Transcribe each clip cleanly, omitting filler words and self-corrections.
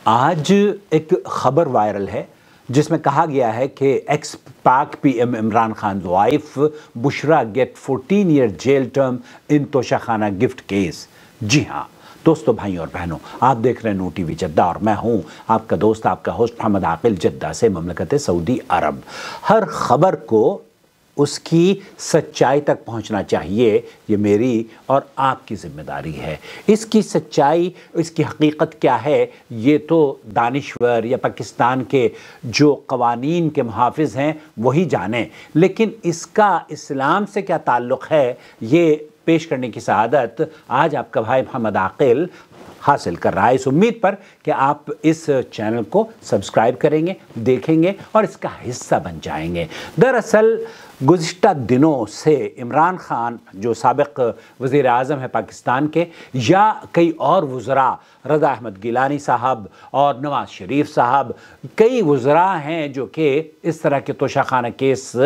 آج ایک خبر وائرل ہے جس میں کہا گیا ہے کہ ex Pak P M Imran Khan wife Bushra gets 14 year jail term in Toshakhana gift case. جی ہاں دوستو، بھائیوں اور بہنوں، آپ دیکھ رہے ہیں نو ٹی وی جدہ اور میں ہوں آپ کا دوست، آپ کا ہوسٹ محمد عاقل، جدہ سے، مملکت سعودی عرب۔ ہر خبر کو اس کی سچائی تک پہنچنا چاہیے، یہ میری اور آپ کی ذمہ داری ہے۔ اس کی سچائی، اس کی حقیقت کیا ہے، یہ تو دانشور یا پاکستان کے جو قوانین کے محافظ ہیں وہی جانیں، لیکن اس کا اسلام سے کیا تعلق ہے، یہ پیش کرنے کی سعادت آج آپ کا بھائی محمد عاقل حاصل کر رہا ہے، اس امید پر کہ آپ اس چینل کو سبسکرائب کریں گے، دیکھیں گے اور اس کا حصہ بن جائیں گے۔ دراصل گزشتہ دنوں سے عمران خان جو سابق وزیر اعظم ہے پاکستان کے، یا کئی اور وزراء، رضا احمد گیلانی صاحب اور نواز شریف صاحب، کئی وزراء ہیں جو کہ اس طرح کے توشہ خانہ کیس،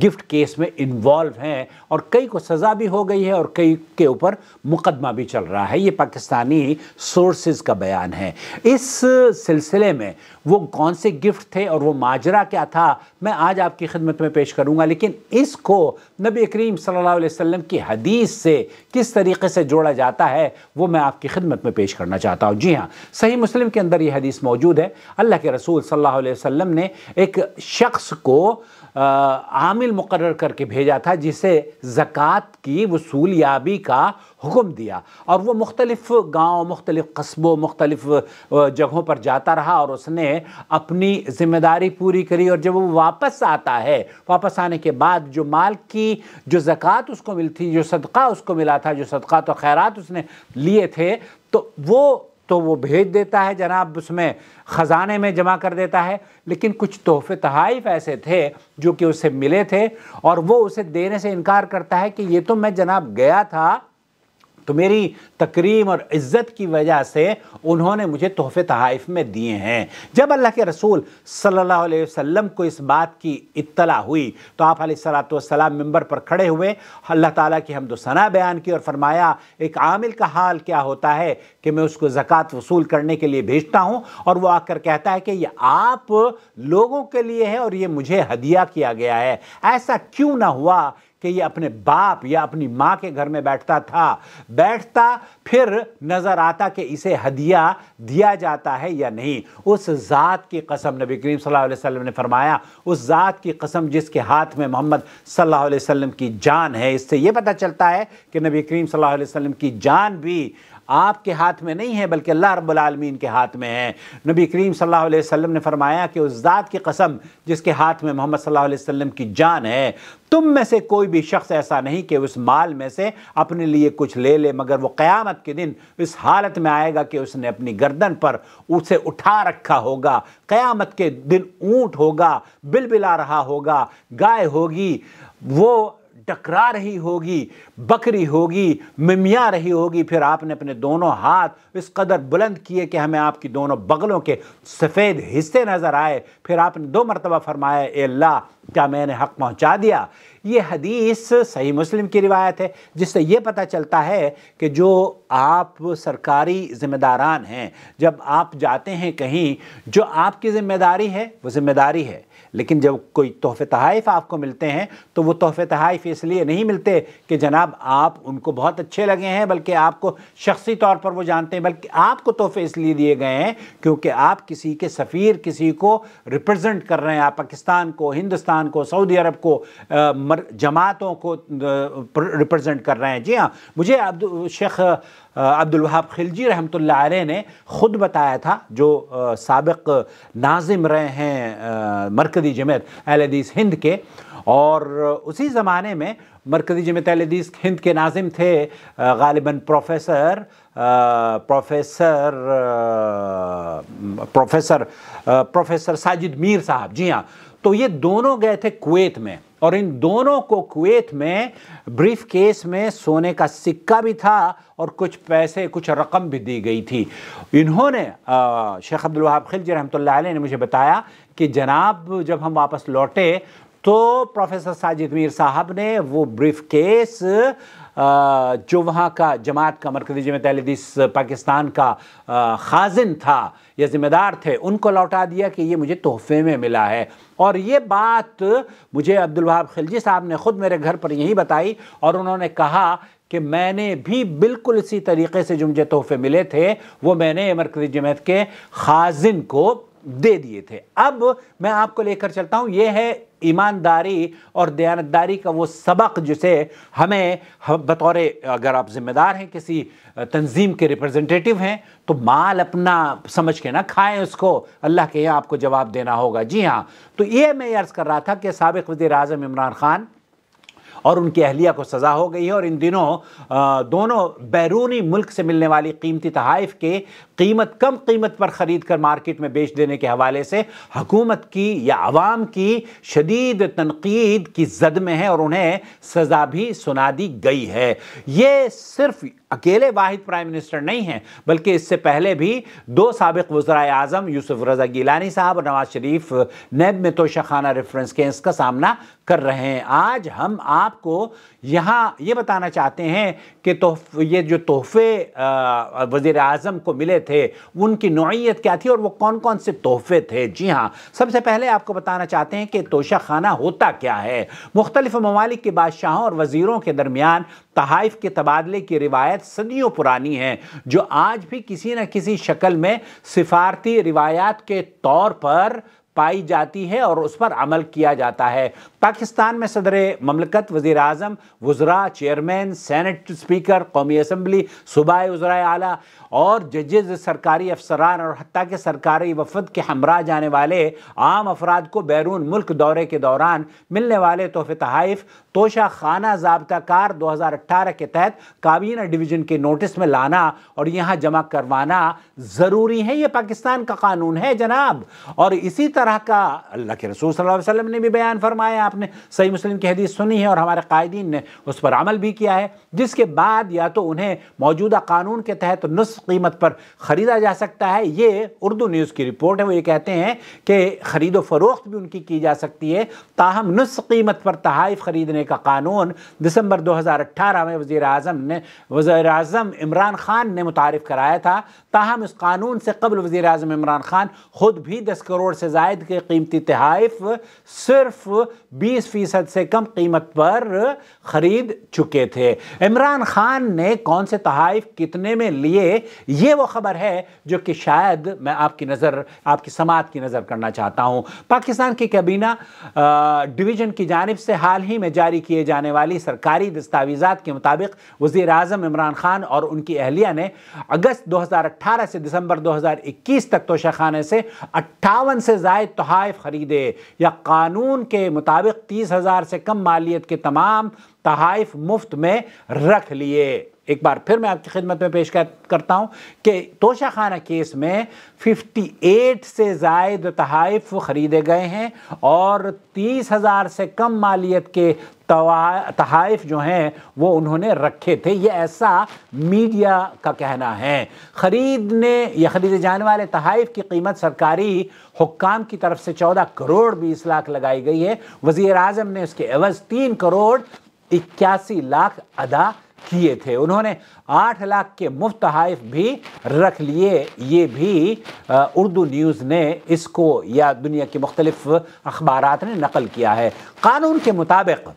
گفٹ کیس میں انوالو ہیں، اور کئی کو سزا بھی ہو گئی ہے اور کئی کے اوپر مقدمہ بھی چل رہا ہے۔ یہ پاکستانی سورسز کا بیان ہے۔ اس سلسلے میں وہ کون سے گفٹ تھے اور وہ ماجرا کیا تھا، میں آج آپ کی خدمت میں پیش کروں گا، لیکن اس کو نبی کریم صلی اللہ علیہ وسلم کی حدیث سے کس طریقے سے جوڑا جاتا ہے وہ میں آپ کی خدمت میں پیش کرنا چاہتا ہوں۔ جی ہاں، صحیح مسلم کے اندر یہ حدیث موجود ہے۔ اللہ کے رسول صلی اللہ علیہ وسلم نے ایک شخص کو عامل مقرر کر کے بھیجا تھا جسے زکوٰۃ کی وصولیابی کا حکم دیا، اور وہ مختلف گاؤں، مختلف قصبوں، مختلف جگہوں پر جاتا رہا اور اس نے اپنی ذمہ داری پوری کری، اور جب وہ واپس آتا ہے، واپس آنے کے بعد جو مال کی جو زکوٰۃ اس کو ملتی، جو صدقہ اس کو ملا تھا، جو صدقات و خیرات اس نے لیے تھے، تو وہ بھیج دیتا ہے جناب، اس میں خزانے میں جمع کر دیتا ہے، لیکن کچھ تحفے تحائف ایسے تھے جو کہ اسے ملے تھے، اور وہ اسے دینے سے انکار کرتا ہے کہ یہ تو میں جناب گیا تھا تو میری تکریم اور عزت کی وجہ سے انہوں نے مجھے تحفے تحائف میں دیے ہیں۔ جب اللہ کے رسول صلی اللہ علیہ وسلم کو اس بات کی اطلاع ہوئی تو آپ علیہ السلام منبر پر کھڑے ہوئے، اللہ تعالیٰ کی حمد و ثنا بیان کی اور فرمایا ایک عامل کا حال کیا ہوتا ہے کہ میں اس کو زکوٰۃ وصول کرنے کے لیے بھیجتا ہوں، اور وہ آ کر کہتا ہے کہ یہ آپ لوگوں کے لیے ہے اور یہ مجھے ہدیہ کیا گیا ہے۔ ایسا کیوں نہ ہوا کہ یہ اپنے باپ یا اپنی ماں کے گھر میں بیٹھتا پھر نظر آتا کہ اسے ہدیہ دیا جاتا ہے یا نہیں۔ اس ذات کی قسم، نبی کریم صلی اللہ علیہ وسلم نے فرمایا، اس ذات کی قسم جس کے ہاتھ میں محمد صلی اللہ علیہ وسلم کی جان ہے۔ اس سے یہ پتہ چلتا ہے کہ نبی کریم صلی اللہ علیہ وسلم کی جان بھی آپ کے ہاتھ میں نہیں ہے بلکہ اللہ رب العالمین کے ہاتھ میں ہے۔ نبی کریم صلی اللہ علیہ وسلم نے فرمایا کہ اس ذات کی قسم جس کے ہاتھ میں محمد صلی اللہ علیہ وسلم کی جان ہے، تم میں سے کوئی بھی شخص ایسا نہیں کہ اس مال میں سے اپنے لیے کچھ لے لے، مگر وہ قیامت کے دن اس حالت میں آئے گا کہ اس نے اپنی گردن پر اسے اٹھا رکھا ہوگا۔ قیامت کے دن اونٹ ہوگا، بلبلا رہا ہوگا، گائے ہوگی، وہ ٹکرا رہی ہوگی، بکری ہوگی، ممیا رہی ہوگی، پھر آپ نے اپنے دونوں ہاتھ اس قدر بلند کیے کہ ہمیں آپ کی دونوں بغلوں کے سفید حصے نظر آئے، پھر آپ نے 2 مرتبہ فرمایا اے اللہ کیا میں نے حق پہنچا دیا۔ یہ حدیث صحیح مسلم کی روایت ہے، جس سے یہ پتہ چلتا ہے کہ جو آپ سرکاری ذمہ داران ہیں، جب آپ جاتے ہیں کہیں، جو آپ کی ذمہ داری ہے وہ ذمہ داری ہے، لیکن جب کوئی تحفے تحائف آپ کو ملتے ہیں تو وہ تحفے تحائف اس لیے نہیں ملتے کہ جناب آپ ان کو بہت اچھے لگے ہیں، بلکہ آپ کو شخصی طور پر وہ جانتے ہیں، بلکہ آپ کو تحفے اس لیے دیے گئے ہیں کیونکہ آپ کسی کے سفیر، کسی کو ریپرزنٹ کر رہے ہیں، آپ پاکستان کو، ہندوستان کو، سعودی عرب کو، جماعتوں کو ریپرزنٹ کر رہے ہیں۔ جی ہاں، مجھے شیخ عبد الوہاب خلجی رحمۃ اللہ علیہ نے خود بتایا تھا، جو سابق ناظم رہے ہیں مرکزی جمعیت اہل حدیث ہند کے، اور اسی زمانے میں مرکزی جمعیت اہل حدیث ہند کے ناظم تھے غالباً پروفیسر ساجد میر صاحب۔ جی ہاں، تو یہ دونوں گئے تھے کویت میں، اور ان دونوں کو کویت میں بریف کیس میں سونے کا سکہ بھی تھا اور کچھ پیسے، کچھ رقم بھی دی گئی تھی۔ انہوں نے شیخ عبد الوہاب خلجی رحمۃ اللہ علیہ نے مجھے بتایا کہ جناب جب ہم واپس لوٹے تو پروفیسر ساجد میر صاحب نے وہ بریف کیس जो वहाँ का जमात का मरकज़ी जमात अहले हदीस पाकिस्तान का खाजिन था या ज़िम्मेदार थे, उनको लौटा दिया कि ये मुझे तोहफे में मिला है। और ये बात मुझे अब्दुल वहाब खिलजी साहब ने ख़ुद मेरे घर पर यही बताई, और उन्होंने कहा कि मैंने भी बिल्कुल इसी तरीके से जो मुझे तोहफे मिले थे वो मैंने मरकज़ी जमात के खाजिन को दे दिए थे। अब मैं आपको लेकर चलता हूँ, ये है ईमानदारी और दयानतदारी का वो सबक जिसे हमें बतौर, अगर आप ज़िम्मेदार हैं, किसी तंजीम के रिप्रेजेंटेटिव हैं, तो माल अपना समझ के ना खाएं उसको, अल्लाह के यहाँ आपको जवाब देना होगा। जी हाँ, तो ये मैं अर्ज़ कर रहा था कि साबिक़ वज़ीर आज़म इमरान खान और उनकी अहलिया को सज़ा हो गई है, और इन दिनों दोनों बैरूनी मुल्क से मिलने वाली कीमती तहाइफ के कम कीमत पर ख़रीद कर मार्केट में बेच देने के हवाले से हुकूमत की या अवाम की शदीद तनकीद की जद में है, और उन्हें सज़ा भी सुना दी गई है। ये सिर्फ अकेले वाहिद प्राइम मिनिस्टर नहीं हैं, बल्कि इससे पहले भी दो साबिक़ वज़राए आज़म यूसुफ रज़ा गिलानी साहब और नवाज शरीफ नैब में तोशाखाना रेफरेंस केस का सामना कर रहे हैं। आज हम आपको यहाँ ये बताना चाहते हैं कि ये जो तोहफे वज़ीर आज़म को मिले थे उनकी नौइयत क्या थी और वो कौन कौन से तोहफे थे। जी हाँ, सबसे पहले आपको बताना चाहते हैं कि तोशाखाना होता क्या है। मुख्तलिफ ममालिक के बादशाहों और वज़ीरों के दरमियान तहाइफ के तबादले की रिवायत सदियों पुरानी है, जो आज भी किसी न किसी शक्ल में सिफारती रिवायात के तौर पर पाई जाती है और उस पर अमल किया जाता है। पाकिस्तान में सदर ममलकत, वज़ीर आज़म, वज़रा, चेयरमैन, सेनेट स्पीकर, कौमी असम्बली, सूबाई वज़राए आला और जजेज़, सरकारी अफसरान और हत्ता के सरकारी वफद के हमरा जाने वाले आम अफराद को बैरून मुल्क दौरे के दौरान मिलने वाले तोहफे तहाइफ तोशाखाना ज़ाब्ता कार 2018 के तहत काबीना डिवीज़न के नोटिस में लाना और यहाँ जमा करवाना ज़रूरी है। ये पाकिस्तान का कानून है जनाब, और इसी तरह का अल्लाह के रसूल सल्लल्लाहु अलैहि वसल्लम ने भी बयान फरमाया। आपने सही मुस्लिम की हदीस सुनी है और हमारे कायदीन ने उस पर अमल भी किया है, जिसके बाद या तो उन्हें मौजूदा कानून के तहत नुस्ख कीमत पर ख़रीदा जा सकता है। ये उर्दू न्यूज़ की रिपोर्ट है, वो ये कहते हैं कि ख़रीदो फरोख्त भी उनकी की जा सकती है, ताहम नुस्ख कीमत पर तहाइफ ख़रीदने का कानून दिसंबर 2018 में वज़ीर आज़म इमरान खान ने मुतारिफ कराया था। ताहम इस कानून से कबल वज़ीर आज़म इमरान खान खुद भी 10 करोड़ से ज़ायद के कीमती तहाइफ सिर्फ 20% से कम कीमत पर ख़रीद चुके थे। इमरान खान ने कौन से तहाइफ कितने में लिए, ये वो ख़बर है जो कि शायद मैं आपकी समाअत की नज़र करना चाहता हूँ। पाकिस्तान की काबीना डिवीज़न की जानिब से हाल ही में जारी किए जाने वाली सरकारी दस्तावेज़ात के मुताबिक वज़ीर आज़म इमरान खान और उनकी अहलिया ने अगस्त 2018 से दिसंबर 2021 तक तोशाखाने से 58 से ज़ायद तहाइफ ख़रीदे, या कानून के मुताबिक 30,000 से कम मालियत के तमाम तहाइफ मुफ्त में रख लिए। एक बार फिर मैं आपकी खिदमत में पेश करता हूँ कि तोशाखाना केस में 58 से ज़ायद तहाइफ ख़रीदे गए हैं और 30,000 से कम मालियत के तहाइफ जो हैं वो उन्होंने रखे थे। ये ऐसा मीडिया का कहना है। खरीदे जाने वाले तहाइफ की कीमत सरकारी हुक्काम की तरफ से 14 करोड़ 20 लाख लगाई गई है। वज़ीर आज़म ने उसके एवज़ 3 करोड़ 81 लाख अदा किए थे। उन्होंने 8 लाख के मुफ्त तहाइफ भी रख लिए। ये भी उर्दू न्यूज़ ने इसको या दुनिया के मुख्तलिफ अखबारात ने नकल किया है। कानून के मुताबिक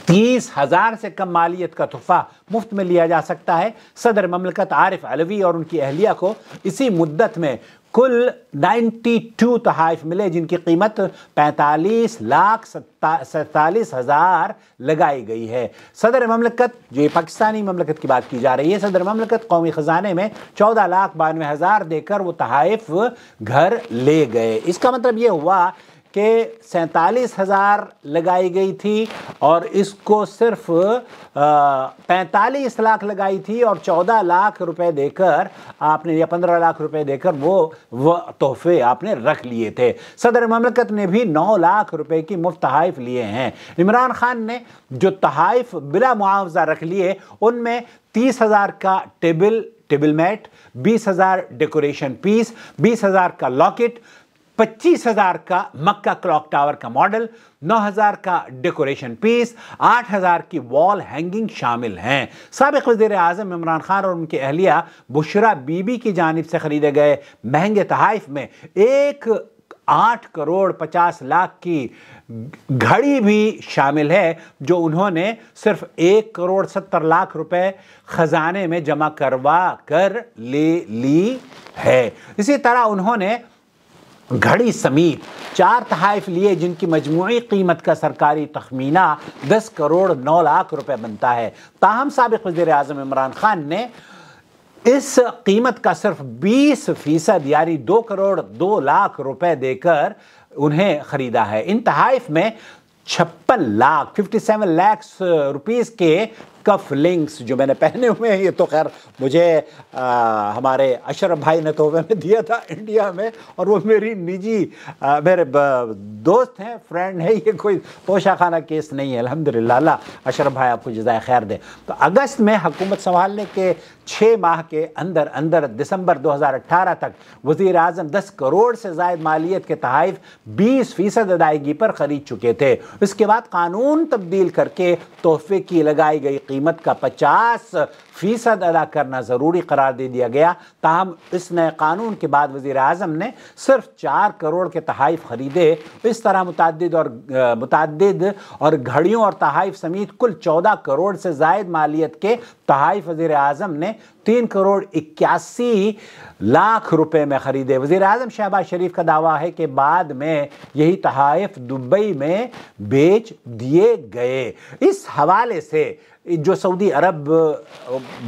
30,000 से कम मालियत का तोहफा मुफ्त में लिया जा सकता है। सदर ममलकत आरिफ अलवी और उनकी अहलिया को इसी मुद्दत में कुल 92 तहाइफ मिले, जिनकी कीमत 45,47,000 लगाई गई है। सदर ममलकत, जो पाकिस्तानी ममलकत की बात की जा रही है, सदर ममलकत कौमी ख़जाने में 14,92,000 देकर वो तहाइफ घर ले गए। इसका मतलब ये हुआ कि 47,000 लगाई गई थी और इसको सिर्फ 45 लाख लगाई थी और 14 लाख रुपए देकर आपने या 15 लाख रुपए देकर वो तोहफे आपने रख लिए थे। सदर ममलकत ने भी 9 लाख रुपए की मुफ्त तहाइफ लिए हैं। इमरान खान ने जो तहाइफ बिला मुआवजा रख लिए उनमें 30,000 का टेबल मैट, 20,000 डेकोरेशन पीस, 20,000 का लॉकेट, 25,000 का मक्का क्लॉक टावर का मॉडल, 9,000 का डेकोरेशन पीस, 8,000 की वॉल हैंगिंग शामिल हैं। साबिक वज़ीर आज़म इमरान खान और उनकी अहलिया बुशरा बीबी की जानिब से खरीदे गए महंगे तोहफ़े में 8,50,00,000 की घड़ी भी शामिल है, जो उन्होंने सिर्फ 1,70,00,000 रुपए खजाने में जमा करवा कर ले ली है। इसी तरह उन्होंने घड़ी समेत 4 तोहफ़े लिए जिनकी मजमूई कीमत का सरकारी तखमीना 10,09,00,000 रुपए बनता है। ताहम साबिक वज़ीर आज़म इमरान खान ने इस कीमत का सिर्फ 20% यानी 2,02,00,000 रुपए देकर उन्हें खरीदा है। इन तोहफ़े में 57 लाख रुपीस के कफ लिंक्स जो मैंने पहने हुए हैं, ये तो खैर मुझे हमारे अशरफ भाई ने तोहफे में दिया था इंडिया में, और वो मेरी निजी मेरे दोस्त हैं, फ्रेंड है, ये कोई तोशाखाना केस नहीं है अल्हम्दुलिल्लाह। अल्लाह अशरफ भाई आपको जज़ाए खैर दे। तो अगस्त में हुकूमत संभालने के 6 माह के अंदर अंदर दिसंबर 2018 तक वज़ीर आज़म 10 करोड़ से ज़ायद मालियत के तोहफ़े 20% अदायगी पर ख़रीद चुके थे। इसके बाद कानून तब्दील करके तोहफे की लगाई गई कीमत का 50% अदा करना ज़रूरी करार दे दिया गया। ताहम इस नए कानून के बाद वज़ीर आज़म ने सिर्फ 4 करोड़ के तोहफ़े खरीदे। इस तरह मुतअद्दिद और घड़ियों और तोहफ़े समेत कुल 14 करोड़ से ज़ायद मालियत के तोहफ़े वज़ीर आज़म ने 3,81,00,000 रुपए में खरीदे। वज़ीर आज़म शहबाज शरीफ का दावा है कि बाद में यही तोहफ़े दुबई में बेच दिए गए। इस हवाले से जो सऊदी अरब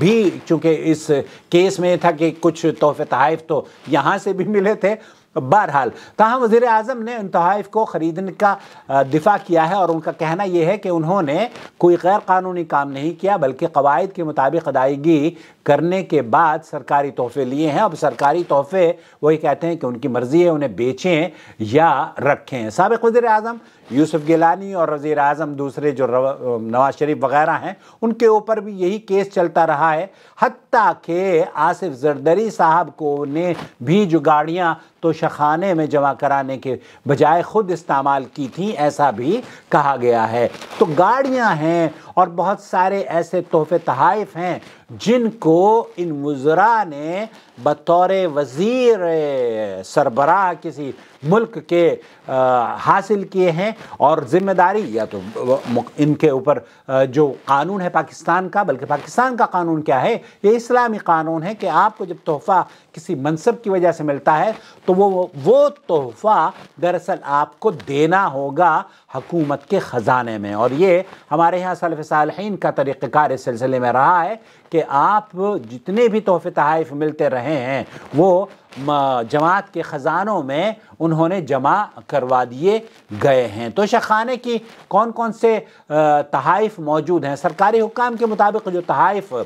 भी चूँकि इस केस में था कि कुछ तोहफ़े तोहफ़े तो यहाँ से भी मिले थे, बहरहाल ताहम वज़ीर आज़म ने उन तोहफ़े को ख़रीदने का दिफा किया है और उनका कहना यह है कि उन्होंने कोई गैर कानूनी काम नहीं किया, बल्कि क़वाइद के मुताबिक अदायगी करने के बाद सरकारी तोहफ़े लिए हैं। अब सरकारी तोहफ़े वही कहते हैं कि उनकी मर्ज़ी है उन्हें बेचें या रखें। साबिक़ वज़ीर आज़म यूसुफ गिलानी और वज़ीर आज़म दूसरे जो नवाज शरीफ वग़ैरह हैं, उनके ऊपर भी यही केस चलता रहा है। हत्ता कि आसिफ ज़रदरी साहब को ने भी जो गाड़ियाँ तोशाखाने में जमा कराने के बजाय ख़ुद इस्तेमाल की थी, ऐसा भी कहा गया है। तो गाड़ियाँ हैं और बहुत सारे ऐसे तोहफ़े तोहफ़े हैं जिनको इन मुज़रा ने बतौर वज़ीर सरबराह किसी मुल्क के हासिल किए हैं, और ज़िम्मेदारी या तो इनके ऊपर जो कानून है पाकिस्तान का, बल्कि पाकिस्तान का कानून क्या है, ये इस्लामी कानून है कि आपको जब तोहफ़ा किसी मनसब की वजह से मिलता है तो वो तोहफ़ा दरअसल आपको देना होगा हुकूमत के ख़जाने में। और ये हमारे यहाँ सलफ़ सालिहीन का तरीक़ाकार इस सिलसिले में रहा है कि आप जितने भी तोहफ़े तोहफ़े मिलते रहे हैं वो जमात के ख़जानों में उन्होंने जमा करवा दिए गए हैं। तोशाखाने की कौन कौन से तोहफ़े मौजूद हैं? सरकारी हुक्काम के मुताबिक जो तोहफ़े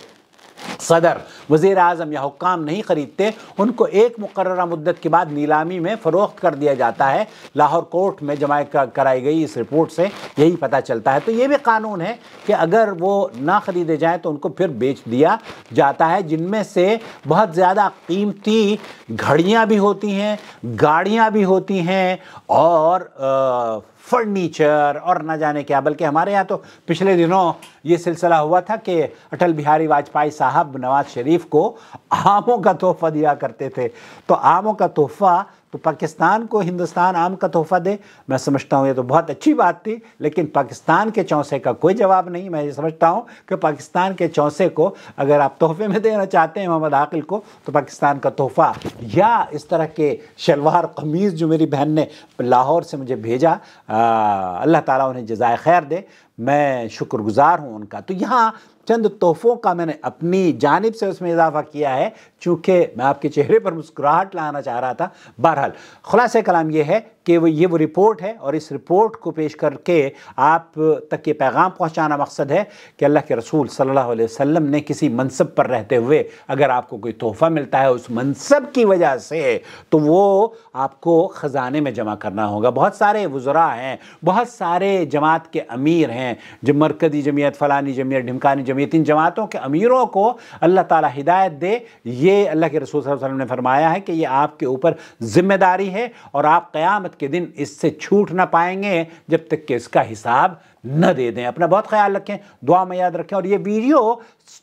सदर, वज़ीर आज़म या हुक्काम नहीं खरीदते, उनको एक मुकर्ररा मुद्दत के बाद नीलामी में फ़रोख्त कर दिया जाता है। लाहौर कोर्ट में जमा कराई गई इस रिपोर्ट से यही पता चलता है। तो ये भी कानून है कि अगर वो ना ख़रीदे जाएँ तो उनको फिर बेच दिया जाता है, जिनमें से बहुत ज़्यादा कीमती घड़ियाँ भी होती हैं, गाड़ियाँ भी होती हैं और फर्नीचर और न जाने क्या। बल्कि हमारे यहाँ तो पिछले दिनों ये सिलसिला हुआ था कि अटल बिहारी वाजपेयी साहब नवाज शरीफ को आमों का तोहफ़ा दिया करते थे। तो आमों का तोहफ़ा तो पाकिस्तान को हिंदुस्तान आम का तोहफ़ा दे, मैं समझता हूँ ये तो बहुत अच्छी बात थी, लेकिन पाकिस्तान के चौंसे का कोई जवाब नहीं। मैं ये समझता हूँ कि पाकिस्तान के चौंसे को अगर आप तोहफ़े में देना चाहते हैं मोहम्मद आकिल को, तो पाकिस्तान का तोहफ़ा या इस तरह के शलवार कमीज़ जो मेरी बहन ने लाहौर से मुझे भेजा, अल्लाह ताला उन्हें जज़ाए खैर दे, मैं शुक्रगुज़ार हूँ उनका। तो यहाँ चंद तोहफ़ों का मैंने अपनी जानिब से उसमें इजाफ़ा किया है, चूँकि मैं आपके चेहरे पर मुस्कुराहट लाना चाह रहा था। बहरहाल खुलासे कलाम ये है کہ یہ وہ رپورٹ ہے، اور اس رپورٹ کو پیش کر کے آپ تک یہ پیغام پہنچانا مقصد ہے کہ اللہ کے رسول صلی اللہ علیہ وسلم نے کسی منصب پر رہتے ہوئے اگر آپ کو کوئی تحفہ ملتا ہے اس منصب کی وجہ سے، تو وہ آپ کو خزانے میں جمع کرنا ہوگا۔ بہت سارے وزراء ہیں، بہت سارے جماعت کے امیر ہیں، جو مرکزی جمعیت، فلانی جمعیت، ڈھمکانی جمعیت، ان جماعتوں کے امیروں کو اللہ تعالیٰ ہدایت دے، یہ اللہ کے رسول صلی اللہ علیہ وسلم نے فرمایا ہے کہ یہ آپ کے اوپر ذمہ داری ہے، اور آپ قیامت کے دن اس سے چھوٹ نہ پائیں گے جب تک کہ اس کا حساب نہ دے دیں۔ اپنا بہت خیال رکھیں، دعا میں یاد رکھیں، اور یہ ویڈیو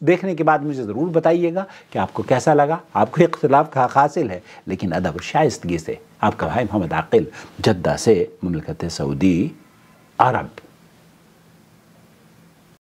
دیکھنے کے بعد مجھے ضرور بتائیے گا کہ آپ کو کیسا لگا۔ آپ کو اختلاف کا حاصل ہے، لیکن ادب و شائستگی سے آپ کا بھائی محمد عاقل، جدہ سے، مملکت سعودی عرب۔